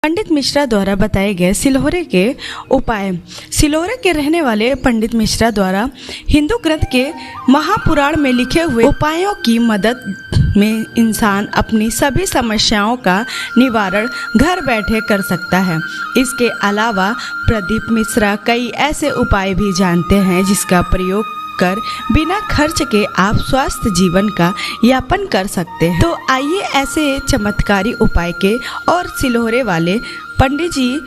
पंडित मिश्रा द्वारा बताए गए सिलहोरे के उपाय। सिलहोरे के रहने वाले पंडित मिश्रा द्वारा हिंदू ग्रंथ के महापुराण में लिखे हुए उपायों की मदद में इंसान अपनी सभी समस्याओं का निवारण घर बैठे कर सकता है। इसके अलावा प्रदीप मिश्रा कई ऐसे उपाय भी जानते हैं जिसका प्रयोग कर बिना खर्च के आप स्वस्थ जीवन का यापन कर सकते हैं। तो आइए ऐसे चमत्कारी उपाय के और सिलहोरे वाले पंडित जी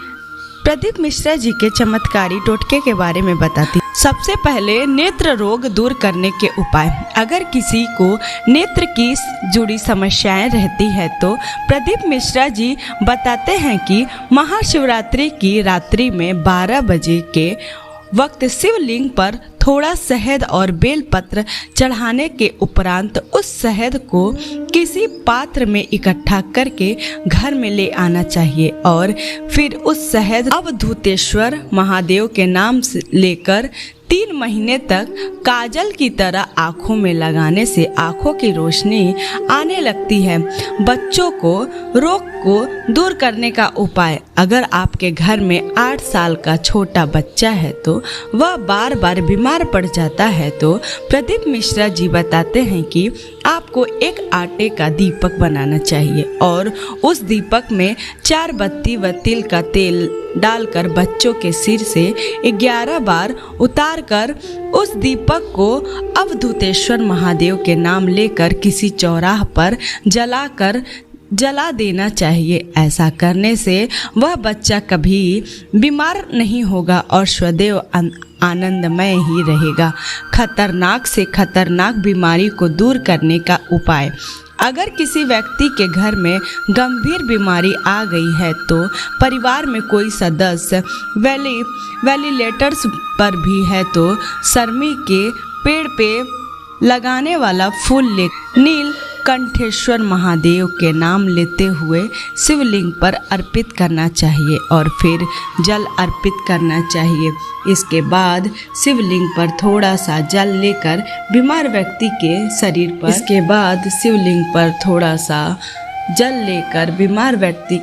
प्रदीप मिश्रा जी के चमत्कारी टोटके के बारे में बताती। सबसे पहले नेत्र रोग दूर करने के उपाय। अगर किसी को नेत्र की जुड़ी समस्याएं रहती है तो प्रदीप मिश्रा जी बताते हैं कि महाशिवरात्रि की रात्रि में 12 बजे के वक्त शिवलिंग पर थोड़ा शहद और बेलपत्र चढ़ाने के उपरांत उस शहद को किसी पात्र में इकट्ठा करके घर में ले आना चाहिए और फिर उस शहद अवधूतेश्वर महादेव के नाम से लेकर 3 महीने तक काजल की तरह आँखों में लगाने से आँखों की रोशनी आने लगती है। बच्चों को रोग को दूर करने का उपाय। अगर आपके घर में 8 साल का छोटा बच्चा है तो वह बार बार बीमार पड़ जाता है तो प्रदीप मिश्रा जी बताते हैं कि आपको एक आटे का दीपक बनाना चाहिए और उस दीपक में 4 बत्ती व तिल का तेल डालकर बच्चों के सिर से 11 बार उतार कर उस दीपक को अवधूतेश्वर महादेव के नाम लेकर किसी चौराहे पर जला देना चाहिए। ऐसा करने से वह बच्चा कभी बीमार नहीं होगा और सदैव आनंदमय ही रहेगा। खतरनाक से खतरनाक बीमारी को दूर करने का उपाय। अगर किसी व्यक्ति के घर में गंभीर बीमारी आ गई है तो परिवार में कोई सदस्य वेंटिलेटर्स पर भी है तो सरमी के पेड़ पे लगाने वाला फूल ले नील कंठेश्वर महादेव के नाम लेते हुए शिवलिंग पर अर्पित करना चाहिए और फिर जल अर्पित करना चाहिए। इसके बाद शिवलिंग पर थोड़ा सा जल लेकर बीमार व्यक्ति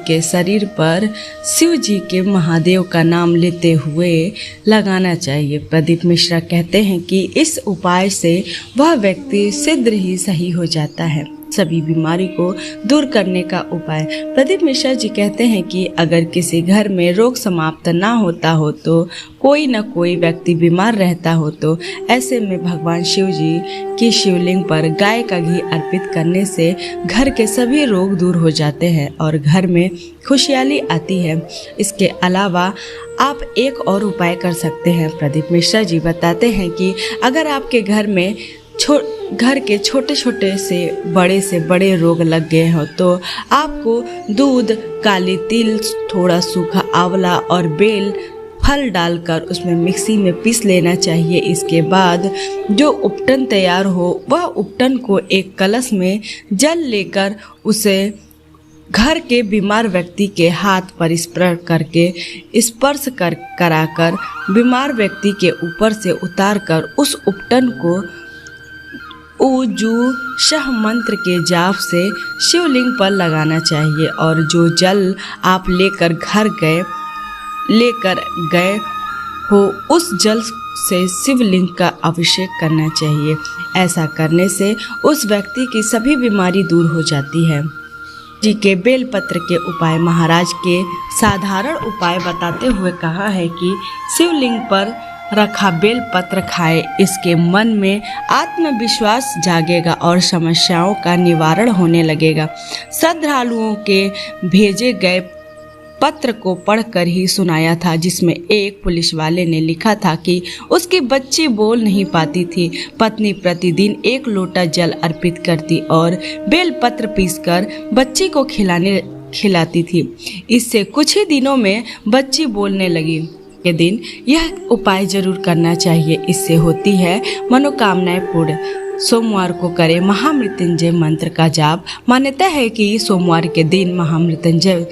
के शरीर पर शिव जी के महादेव का नाम लेते हुए लगाना चाहिए। प्रदीप मिश्रा कहते हैं कि इस उपाय से वह व्यक्ति शीघ्र ही सही हो जाता है। सभी बीमारी को दूर करने का उपाय। प्रदीप मिश्रा जी कहते हैं कि अगर किसी घर में रोग समाप्त ना होता हो तो कोई न कोई व्यक्ति बीमार रहता हो तो ऐसे में भगवान शिव जी की शिवलिंग पर गाय का घी अर्पित करने से घर के सभी रोग दूर हो जाते हैं और घर में खुशहाली आती है। इसके अलावा आप एक और उपाय कर सकते हैं। प्रदीप मिश्रा जी बताते हैं कि अगर आपके घर में घर के छोटे से बड़े रोग लग गए हो तो आपको दूध, काली तिल, थोड़ा सूखा आंवला और बेल फल डालकर उसमें मिक्सी में पीस लेना चाहिए। इसके बाद जो उपटन तैयार हो वह उपटन को एक कलश में जल लेकर उसे घर के बीमार व्यक्ति के हाथ पर स्पर्श कराकर बीमार व्यक्ति के ऊपर से उतारकर उस उपटन को ऊजू शह मंत्र के जाप से शिवलिंग पर लगाना चाहिए और जो जल आप लेकर गए हो उस जल से शिवलिंग का अभिषेक करना चाहिए। ऐसा करने से उस व्यक्ति की सभी बीमारी दूर हो जाती है। जी के बेलपत्र के उपाय। महाराज के साधारण उपाय बताते हुए कहा है कि शिवलिंग पर रखा बेलपत्र खाए। इसके मन में आत्मविश्वास जागेगा और समस्याओं का निवारण होने लगेगा। श्रद्धालुओं के भेजे गए पत्र को पढ़कर ही सुनाया था जिसमें एक पुलिस वाले ने लिखा था कि उसकी बच्ची बोल नहीं पाती थी। पत्नी प्रतिदिन 1 लोटा जल अर्पित करती और बेलपत्र पीसकर बच्ची को खिलाती थी। इससे कुछ ही दिनों में बच्ची बोलने लगी। के दिन यह उपाय जरूर करना चाहिए। इससे होती है मनोकामनाएं पूर्ण। सोमवार को करें महामृत्युंजय मंत्र का जाप। मान्यता है कि सोमवार के दिन महामृत्युंजय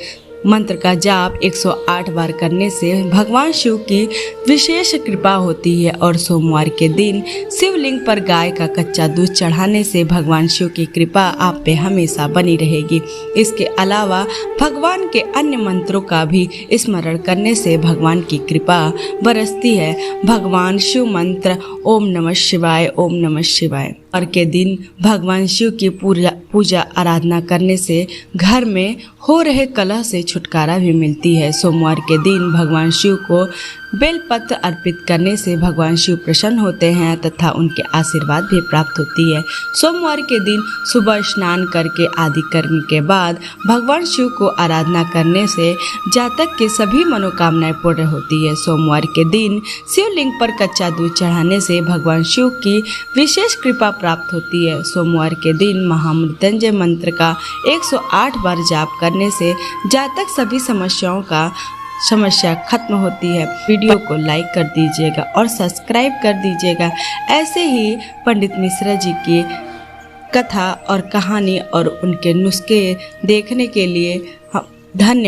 मंत्र का जाप 108 बार करने से भगवान शिव की विशेष कृपा होती है और सोमवार के दिन शिवलिंग पर गाय का कच्चा दूध चढ़ाने से भगवान शिव की कृपा आप पे हमेशा बनी रहेगी। इसके अलावा भगवान के अन्य मंत्रों का भी स्मरण करने से भगवान की कृपा बरसती है। भगवान शिव मंत्र ओम नमः शिवाय, ओम नमः शिवाय। और के दिन भगवान शिव की पूजा आराधना करने से घर में हो रहे कलह से छुटकारा भी मिलती है। सोमवार के दिन भगवान शिव को बेलपत्र अर्पित करने से भगवान शिव प्रसन्न होते हैं तथा उनके आशीर्वाद भी प्राप्त होती है। सोमवार के दिन सुबह स्नान करके आदि करने के बाद भगवान शिव को आराधना करने से जातक के सभी मनोकामनाएं पूर्ण होती है। सोमवार के दिन शिवलिंग पर कच्चा दूध चढ़ाने से भगवान शिव की विशेष कृपा प्राप्त होती है। सोमवार के दिन महामृत्युंजय मंत्र का 108 बार जाप करने से जातक सभी समस्या खत्म होती है। वीडियो को लाइक कर दीजिएगा और सब्सक्राइब कर दीजिएगा। ऐसे ही पंडित मिश्रा जी की कथा और कहानी और उनके नुस्खे देखने के लिए धन्यवाद।